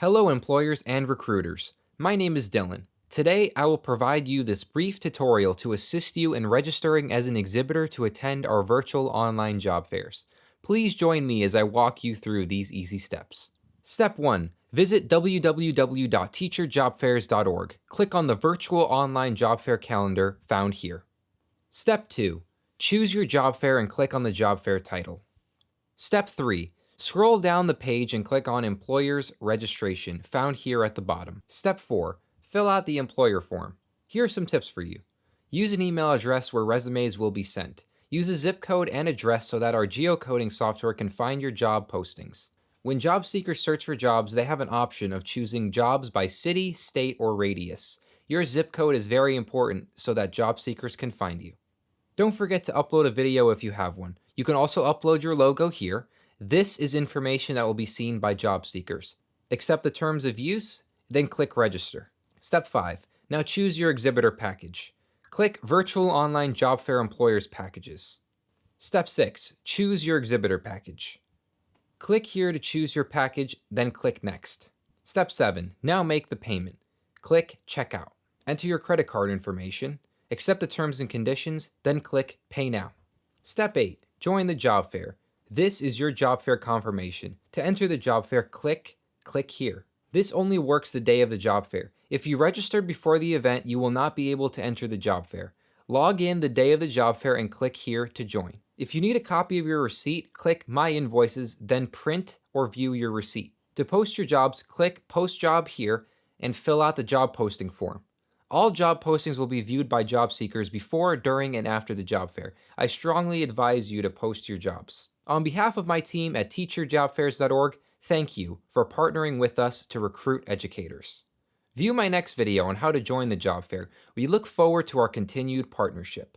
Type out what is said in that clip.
Hello, employers and recruiters. My name is Dylan. Today, I will provide you this brief tutorial to assist you in registering as an exhibitor to attend our virtual online job fairs. Please join me as I walk you through these easy steps. Step 1. Visit www.teacherjobfairs.org. Click on the virtual online job fair calendar found here. Step 2. Choose your job fair and click on the job fair title. Step 3. Scroll down the page and click on Employers Registration, found here at the bottom. Step 4. Fill out the employer form. Here are some tips for you. Use an email address where resumes will be sent. Use a zip code and address so that our geocoding software can find your job postings. When job seekers search for jobs, they have an option of choosing jobs by city, state, or radius. Your zip code is very important so that job seekers can find you. Don't forget to upload a video if you have one. You can also upload your logo here. This is information that will be seen by job seekers. Accept the terms of use, then click Register. Step 5. Now choose your exhibitor package. Click Virtual Online Job Fair Employers Packages. Step 6. Choose your exhibitor package. Click here to choose your package, then click Next. Step 7. Now make the payment. Click Checkout. Enter your credit card information. Accept the terms and conditions, then click Pay Now. Step 8. Join the job fair. This is your job fair confirmation. To enter the job fair, click here. This only works the day of the job fair. If you registered before the event, you will not be able to enter the job fair. Log in the day of the job fair and click here to join. If you need a copy of your receipt, click My Invoices, then print or view your receipt. To post your jobs, click Post Job here and fill out the job posting form. All job postings will be viewed by job seekers before, during, and after the job fair. I strongly advise you to post your jobs. On behalf of my team at teacherjobfairs.org, thank you for partnering with us to recruit educators. View my next video on how to join the job fair. We look forward to our continued partnership.